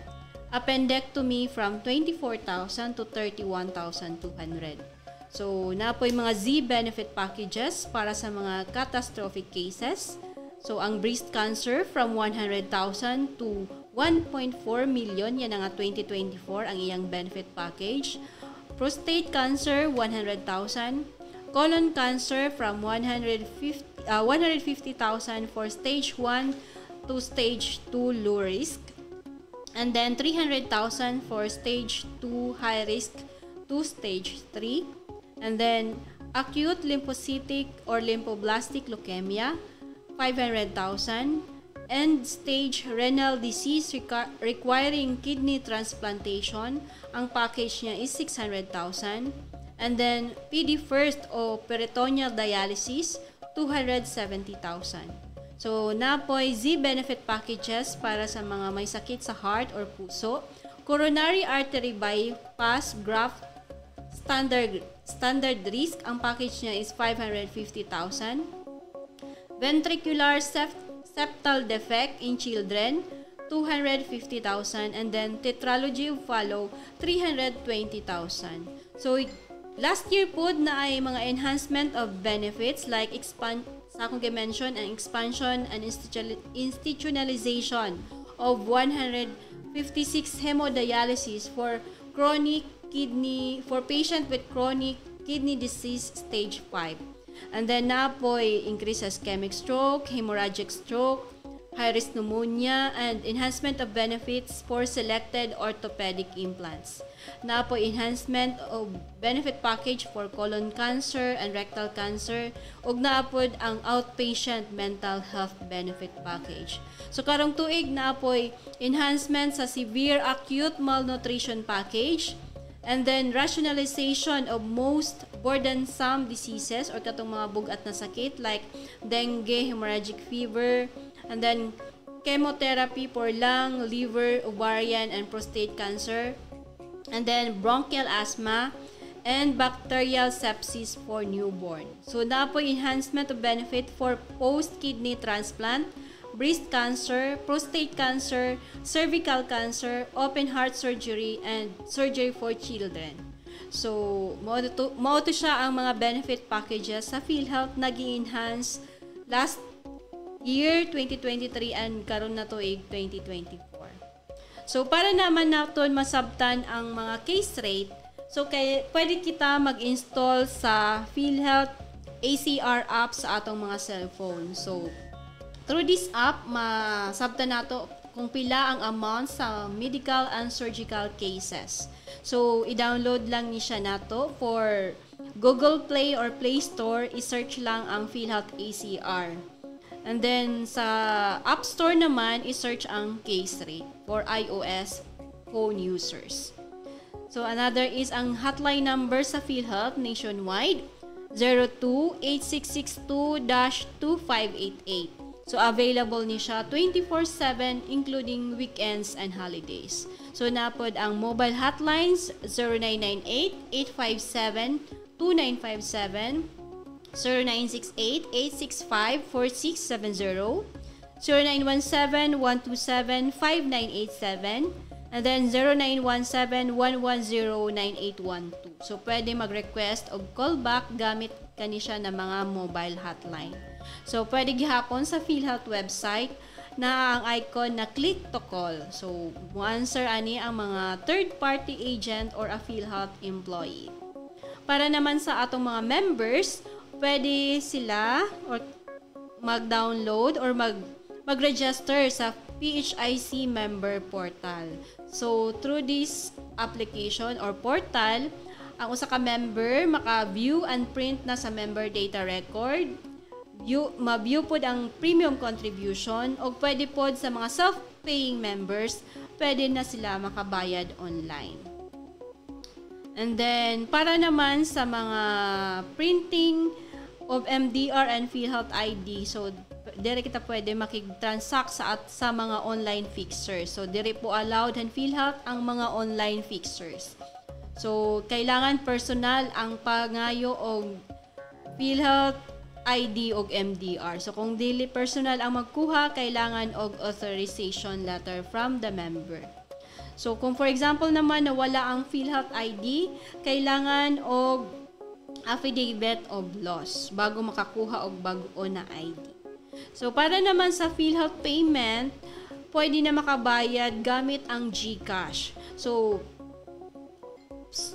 Appendectomy from 24,000 to 31,200. So, napoy mga Z-benefit packages para sa mga catastrophic cases. So, ang breast cancer from 100,000 to 1.4 million, yan ang 2024 ang iyang benefit package. Prostate cancer, 100,000. Colon cancer from 150,000 for stage 1 to stage 2 low risk. And then 300,000 for stage 2 high risk to stage 3. And then acute lymphocytic or lymphoblastic leukemia, 500,000. end-stage renal disease requiring kidney transplantation, ang package niya is 600,000. And then, PD first o peritoneal dialysis, 270,000. So, napoy Z-benefit packages para sa mga may sakit sa heart or puso, coronary artery bypass graft standard risk, ang package niya is 550,000. Ventricular septal defect in children, 250,000. And then tetralogy of Fallot, 320,000. So, last year po na ay mga enhancement of benefits like sa akong mention ang expansion and institutionalization of 156 hemodialysis for patient with chronic kidney disease stage 5. And then napoy increase ischemic stroke, hemorrhagic stroke, high-risk pneumonia, and enhancement of benefits for selected orthopedic implants. Napoy enhancement of benefit package for colon cancer and rectal cancer, ug naapod ang outpatient mental health benefit package. So karong tuig napoy enhancement sa severe acute malnutrition package, and then rationalization of most burdensome diseases or katong mga bugat na sakit like dengue, hemorrhagic fever, and then chemotherapy for lung, liver, ovarian, and prostate cancer, and then bronchial asthma and bacterial sepsis for newborn. So napo enhancement of benefit for post-kidney transplant, breast cancer, prostate cancer, cervical cancer, open heart surgery, and surgery for children. So, mao to siya ang mga benefit packages sa PhilHealth nag-enhance last year 2023 and karon na tuig 2024. So, para naman naton masabtan ang mga case rate, so pwede kita mag-install sa PhilHealth ACR app sa atong mga cellphone. So, through this app, masabtan nato kung pila ang amount sa medical and surgical cases. So, i-download lang ni siya nato for Google Play or Play Store, i-search lang ang PhilHealth ACR. And then, sa App Store naman, i-search ang case rate for iOS phone users. So, another is ang hotline number sa PhilHealth nationwide, 02-8662-2588. So, available ni siya 24/7 including weekends and holidays. So, napod ang mobile hotlines 0998-857-2957, 0968-865-4670, 0917-127-5987, and then 0917-110-9812. So, pwede mag-request o callback gamit kanisya na mga mobile hotline. So, pwede gihapon sa PhilHealth website na ang icon na click to call. So, mo-answer ani ang mga third-party agent or a PhilHealth employee. Para naman sa atong mga members, pwede sila or mag-download or mag-register sa PHIC member portal. So, through this application or portal, ang usa ka member maka-view and print na sa member data record, ma-view pod ang premium contribution, o pwede pod sa mga self-paying members, pwede na sila makabayad online. And then, para naman sa mga printing of MDR and PhilHealth ID, so dire kita pwede makig-transact sa mga online fixtures. So, dire po allowed and PhilHealth ang mga online fixtures. So, kailangan personal ang pangayo og PhilHealth ID og MDR. So, kung dili personal ang magkuha, kailangan og authorization letter from the member. So, kung for example naman na wala ang PhilHealth ID, kailangan og affidavit of loss bago makakuha og bag-o na ID. So, para naman sa PhilHealth payment, pwede na makabayad gamit ang GCash. So,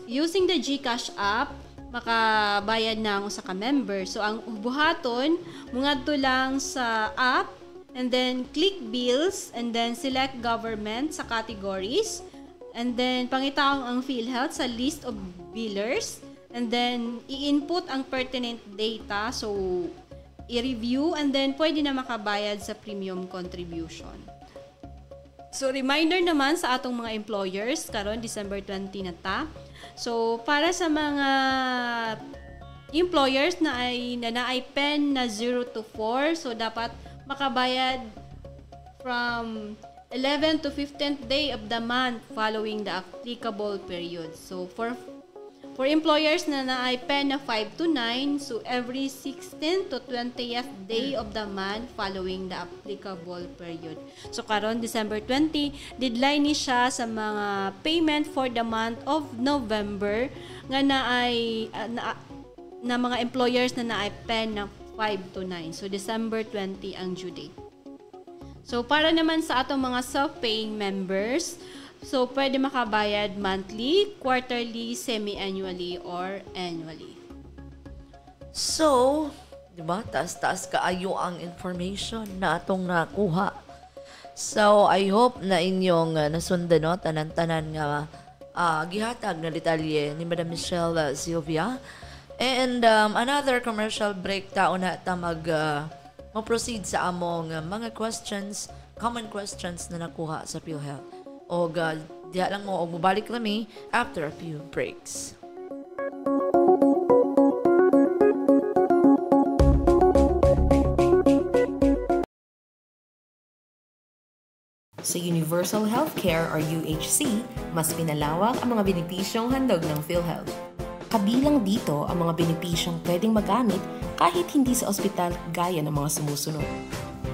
using the GCash app, makabayad na ang usa ka member. So, ang buhaton, mungadto lang sa app, and then click bills, and then select government sa categories, and then pangitaong ang PhilHealth sa list of billers, and then i-input ang pertinent data. So, i-review and then pwede na makabayad sa premium contribution. So, reminder naman sa atong mga employers, karon December 20 na ta. So, para sa mga employers na ay pen na 0 to 4, so dapat makabayad from 11 to 15th day of the month following the applicable period. So, for employers na naay pen na 5 to 9, so every 16th to 20th day of the month following the applicable period. So karon December 20, deadline ni siya sa mga payment for the month of November nga naay na mga employers na naay pen na 5 to 9. So December 20 ang due date. So para naman sa atong mga self-paying members, so, pwede makabayad monthly, quarterly, semi-annually, or annually. So, di ba, taas-taas kaayo ang information na atong nakuha. So, I hope na inyong nasundan, no, tanan-tanan nga gihatag na detalye ni Madam Michelle Sylvia. And another commercial break, taon na ta mag-proceed sa among mga questions, common questions na nakuha sa PhilHealth. O diya lang mo, o mabalik kami after a few breaks. Sa Universal Healthcare or UHC, mas pinalawak ang mga benepisyong handog ng PhilHealth. Kabilang dito ang mga benepisyong pwedeng magamit kahit hindi sa ospital gaya ng mga sumusunod.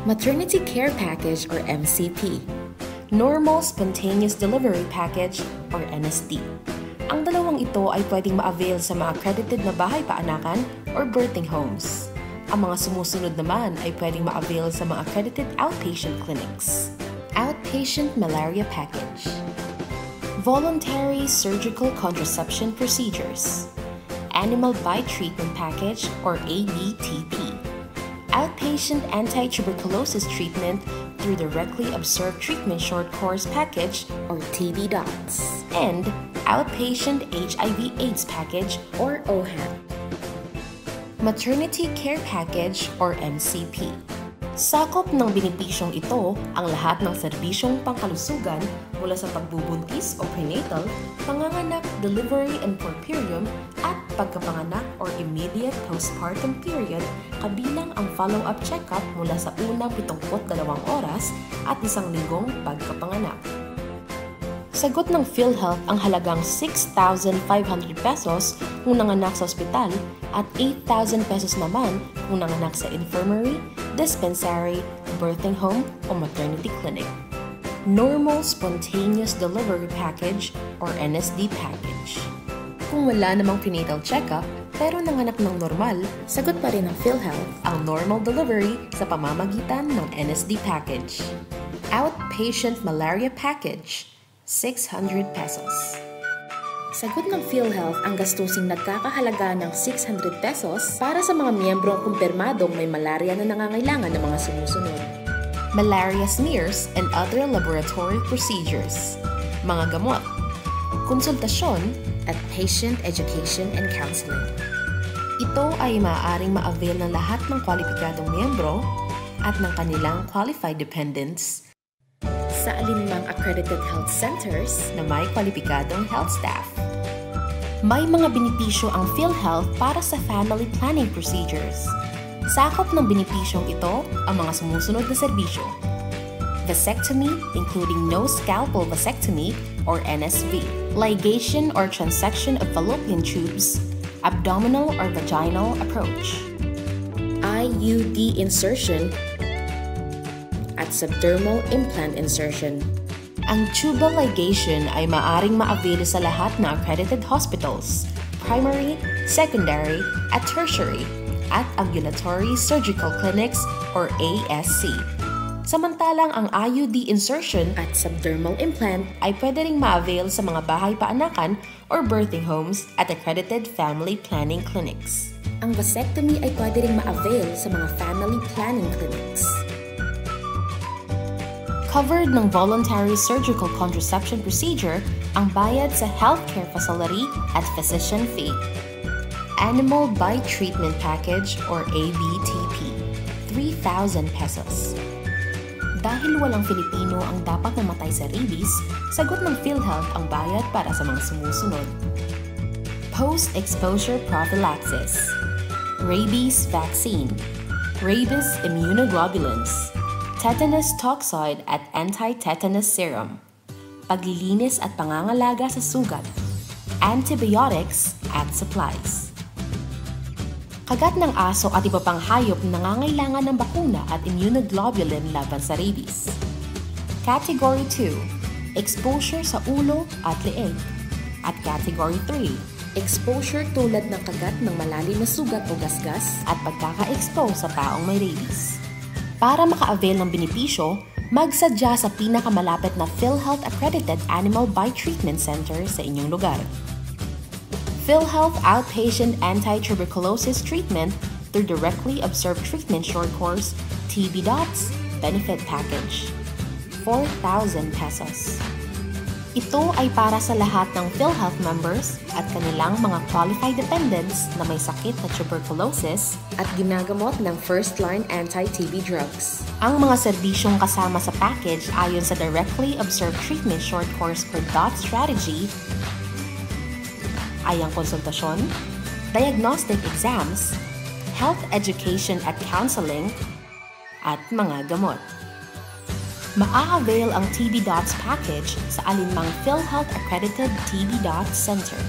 Maternity Care Package or MCP. Normal Spontaneous Delivery Package or NSD. Ang dalawang ito ay pwedeng ma-avail sa mga accredited na bahay paanakan or birthing homes. Ang mga sumusunod naman ay pwedeng ma-avail sa mga accredited outpatient clinics. Outpatient Malaria Package. Voluntary Surgical Contraception Procedures. Animal Bite Treatment Package or ABTP. Outpatient Anti-Tuberculosis Treatment through Directly Observed Treatment Short Course Package or TB-DOTS. And Outpatient HIV/AIDS Package or OHAP. Maternity Care Package or MCP. Sakop ng benepisyong ito ang lahat ng serbisyong pangkalusugan mula sa pagbubuntis o prenatal, panganganak, delivery and puerperium at pagkapanganak or immediate postpartum period kabilang ang follow-up check-up mula sa unang 72 oras at 1 linggong pagkapanganak. Sagot ng PhilHealth ang halagang 6,500 pesos kung nanganak sa ospital at 8,000 pesos naman kung nanganak sa infirmary, dispensary, birthing home o maternity clinic. Normal Spontaneous Delivery Package or NSD Package. Kung wala namang prenatal check-up pero nanganak ng normal, sagot pa rin ng PhilHealth ang normal delivery sa pamamagitan ng NSD Package. Outpatient Malaria Package, 600 pesos. Sagot ng PhilHealth ang gastusing nagkakahalaga ng 600 pesos para sa mga miyembrong kumpirmadong may malaria na nangangailangan ng mga sumusunod. Malaria smears and other laboratory procedures. Mga gamot, konsultasyon, at patient education and counseling. Ito ay maaaring ma-avail ng lahat ng kwalipikadong miyembro at ng kanilang qualified dependents sa alinmang accredited health centers na may kwalipikadong health staff. May mga benepisyo ang PhilHealth para sa family planning procedures. Sakop ng benepisyong ito ang mga sumusunod na serbisyo. Vasectomy, including no scalpel vasectomy or NSV. Ligation or transection of fallopian tubes. Abdominal or vaginal approach. IUD insertion at subdermal implant insertion. Ang tubal ligation ay maaring ma-avail sa lahat ng accredited hospitals, primary, secondary, at tertiary, at ambulatory surgical clinics or ASC. Samantalang ang IUD insertion at subdermal implant ay pwede ring ma-avail sa mga bahay paanakan or birthing homes at accredited family planning clinics. Ang vasectomy ay pwede ring ma-avail sa mga family planning clinics. Covered ng voluntary surgical contraception procedure ang bayad sa healthcare facility at physician fee. Animal Bite Treatment Package or ABTP. 3,000 pesos. Dahil walang Filipino ang dapat namatay sa rabies, sagot ng PhilHealth ang bayad para sa mga sumusunod. Post-exposure prophylaxis, rabies vaccine, rabies immunoglobulins, tetanus toxoid at anti-tetanus serum, paglilinis at pangangalaga sa sugat, antibiotics at supplies. Kagat ng aso at iba pang hayop nangangailangan ng bakuna at immunoglobulin laban sa rabies. Category 2, exposure sa ulo at leeg. At Category 3, exposure tulad ng kagat ng malalim na sugat o gasgas at pagkaka-expose sa taong may rabies. Para maka-avail ng benepisyo, magsadya sa pinakamalapit na PhilHealth Accredited Animal Bite Treatment Center sa inyong lugar. PhilHealth Outpatient Anti-Tuberculosis Treatment through Directly Observed Treatment Short Course TB Dots Benefit Package, 4,000 pesos. Ito ay para sa lahat ng PhilHealth members at kanilang mga qualified dependents na may sakit na tuberculosis at ginagamot ng first-line anti-TB drugs. Ang mga serbisyong kasama sa package ayon sa Directly Observed Treatment Short Course per DOT Strategy ay ang konsultasyon, diagnostic exams, health education at counseling, at mga gamot. Maa-avail ang TB Dots package sa alinmang PhilHealth Accredited TB Dots Center.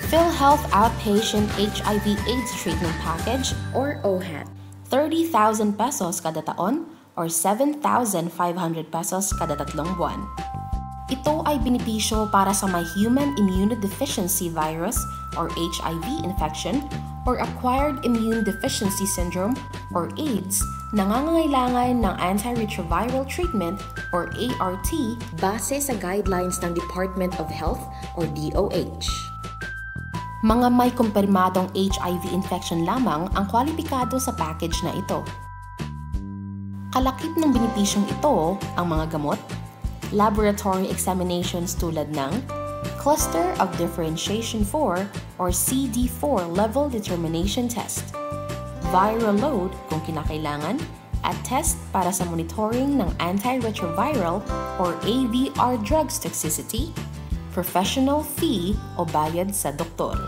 PhilHealth Outpatient HIV/AIDS Treatment Package or OHAT, 30,000 pesos kada taon or 7,500 pesos kada 3 buwan. Ito ay benepisyo para sa may human immunodeficiency virus or HIV infection or acquired immune deficiency syndrome or AIDS nangangailangan ng antiretroviral treatment or ART base sa guidelines ng Department of Health or DOH. Mga may kumpirmadong HIV infection lamang ang kwalipikado sa package na ito. Kalakip ng benepisyong ito ang mga gamot, laboratory examinations tulad ng Cluster of Differentiation 4 or CD4 Level Determination Test, viral load kung kinakailangan, at test para sa monitoring ng antiretroviral or AVR drugs toxicity, professional fee o bayad sa doktor.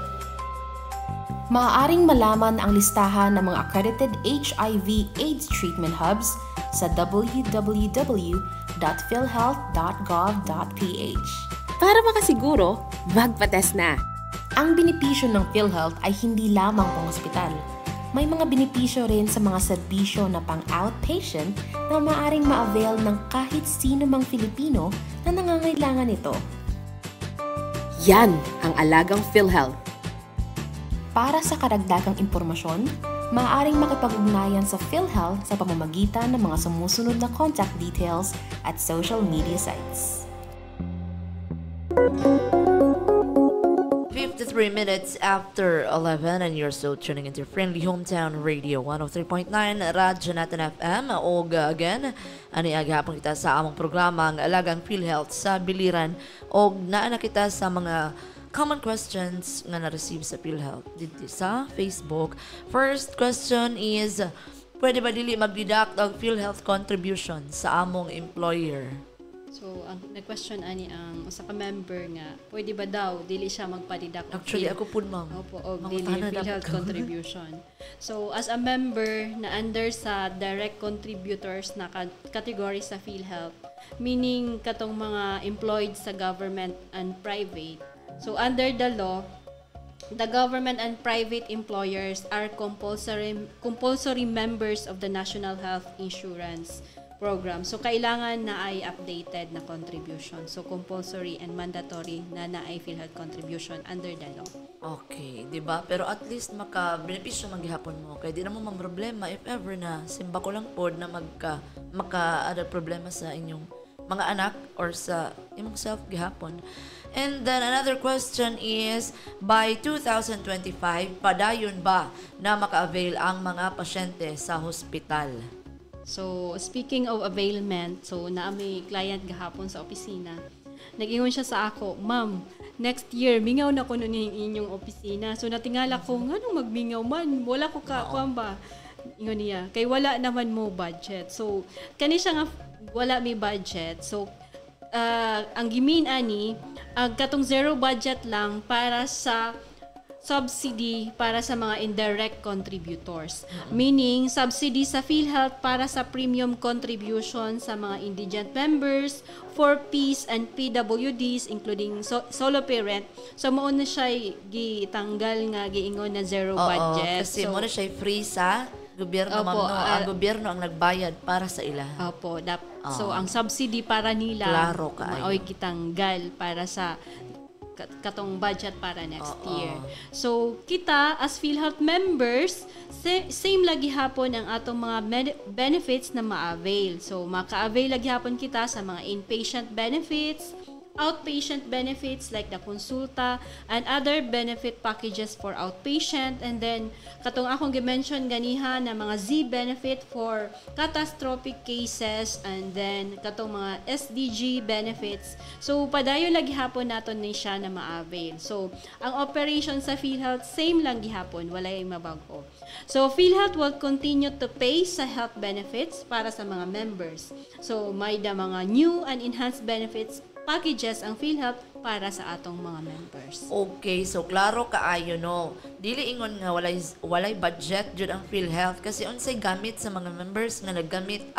Maaaring malaman ang listahan ng mga accredited HIV/AIDS treatment hubs sa www.philhealth.gov.ph. Para makasiguro, magpa-test na! Ang benepisyo ng PhilHealth ay hindi lamang pang-ospital. May mga benepisyo rin sa mga serbisyo na pang-outpatient na maaaring ma-avail ng kahit sino mang Filipino na nangangailangan nito. Yan ang alagang PhilHealth. Para sa karagdagang impormasyon, maaaring makipag-ugnayan sa PhilHealth sa pamamagitan ng mga sumusunod na contact details at social media sites. 53 minutes after 11 and you're still tuning into Friendly Hometown Radio 103.9 Radyo Natin FM. Og again, ani agahapon kita sa among programa ang Alagang PhilHealth sa Biliran. Og naa na kita sa mga common questions nga na-receive sa PhilHealth dito sa Facebook. First question is, pwede ba dili mag-deduct ang PhilHealth contribution sa among employer? So, ang nag-question ani ang usa ka member nga, pwede ba daw dili siya magpa-deduct? Actually, ako po, ma'am. Opo, og dili PhilHealth contribution. So, as a member na under sa direct contributors na category sa PhilHealth, meaning katong mga employed sa government and private. So, under the law, the government and private employers are compulsory members of the National Health Insurance Program. So, kailangan na ay updated na contribution. So, compulsory and mandatory na ay PhilHealth contribution under the law. Okay, di ba? Pero at least maka-benepisyo maghihapon mo. Kaya di na mo problema if ever na simba ko lang po na maka-ada problema sa inyong mga anak or sa imong self gihapon. And then another question is, by 2025, padayon ba na maka-avail ang mga pasyente sa hospital? So, speaking of availment, so na may client gahapon sa opisina, nag-ingon siya sa ako, ma'am, next year, mingaw na ko nun yung inyong opisina. So, natingala ko, nga nung magmingaw man, wala ko kuwan ba? ingon niya kay wala naman mo budget. So kani siya nga wala may budget. So ang gimin ani ang katong zero budget lang para sa subsidy para sa mga indirect contributors. Meaning, subsidy sa PhilHealth para sa premium contribution sa mga indigent members, 4Ps and PWDs, including solo parent. So, mauna siya gitanggal nga giingon na zero budget. Kasi so, mauna siya free sa gobyerno, ang gobyerno ang nagbayad para sa ila. Opo. So, ang subsidy para nila, klaro maoy gitanggal para sa katong budget para next year. So, kita as PhilHealth members, same lagi hapon ang atong mga benefits na ma-avail. So, maka-avail lagi hapon kita sa mga inpatient benefits, outpatient benefits like the konsulta and other benefit packages for outpatient, and then katong akong gi-mention ganiha na mga Z benefit for catastrophic cases, and then katong mga SDG benefits. So padayon lagi hapon naton ni siya na ma-avail. So ang operation sa PhilHealth same lang gihapon, walay mabago. So PhilHealth will continue to pay sa health benefits para sa mga members. So may da mga new and enhanced benefits packages ang PhilHealth para sa atong mga members. Okay, so klaro kaayo no. Dili ingon nga walay budget jud ang PhilHealth kasi unsay gamit sa mga members nga naggamit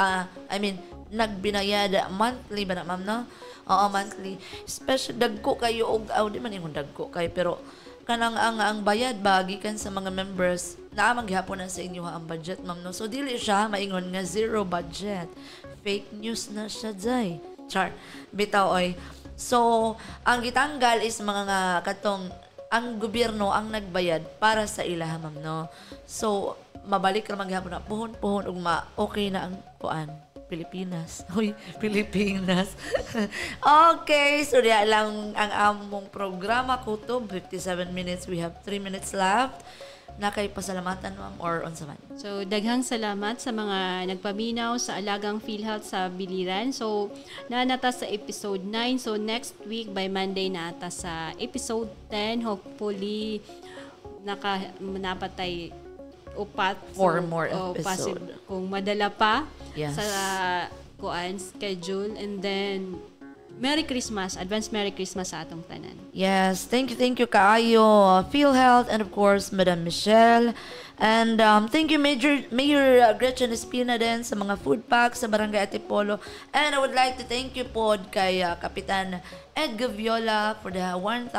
nagbinayad monthly ba na ma'am no? Oo, monthly. Especially dagko kayo og di man ingon dagko kay pero kanang ang bayad bagikan sa mga members naamang gihapon na sa inyo ang budget ma'am no. So dili siya maingon nga zero budget. Fake news na siya jay. Char, bitaw oy. So, ang gitanggal is mga katong ang gobyerno ang nagbayad para sa ilaha ma'am no. So, mabalik ra maghapon na puhon ug okay na ang kuan Pilipinas. Uy, Pilipinas. Okay, so diya lang ang among programa kutob 57 minutes. We have 3 minutes left. Nakay pasalamatan ma'am or unsa man? So daghang salamat sa mga nagpaminaw sa alagang PhilHealth sa Biliran. So naanata sa episode 9. So next week by Monday naata sa episode 10. Hopefully napatay upat for more episode. Kung madala pa sa kuan schedule, and then Merry Christmas, advance Merry Christmas sa atong tanan. Yes, thank you kaayo PhilHealth, and of course Madam Michelle, and thank you Mayor Gretchen Espina din sa mga food packs sa Barangay Antipolo, and I would like to thank you po kay Kapitan Ed Gaviola for the 1,000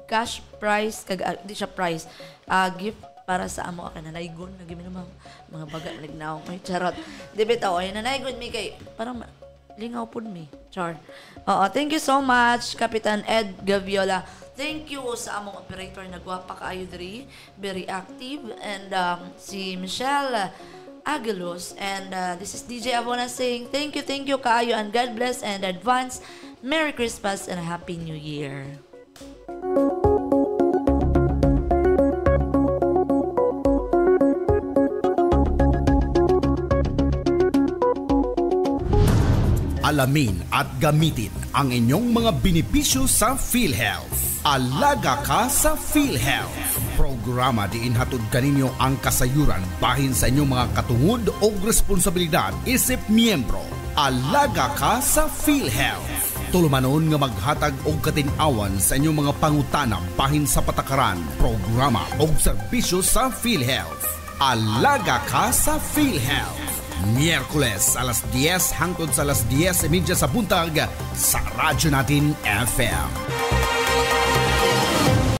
cash prize di siya prize gift para sa amo ka nanaygon nagimi mga baga nagnaw may charot di bitaw ay nanaygon mi kay parang lingaw po mi. Char. Thank you so much, Kapitan Ed Gaviola. Thank you sa among operator na gwapa kaayo diri, very active, and si Michelle Aguilos, and this is DJ Avona saying thank you kaayo, and God bless, and advance Merry Christmas and a Happy New Year. Alamin at gamitin ang inyong mga benepisyo sa PhilHealth. Alaga ka sa PhilHealth. Programa diin hatod kaninyo ang kasayuran bahin sa inyong mga katungod o responsibilidad isip miyembro. Alaga ka sa PhilHealth. Tulumanon nga maghatag og katin-awan sa inyong mga pangutana bahin sa patakaran, programa o serbisyo sa PhilHealth. Alaga ka sa PhilHealth. Miyerkules alas 10 hangtod sa alas 10:30 sa buntag sa Radyo Natin FM.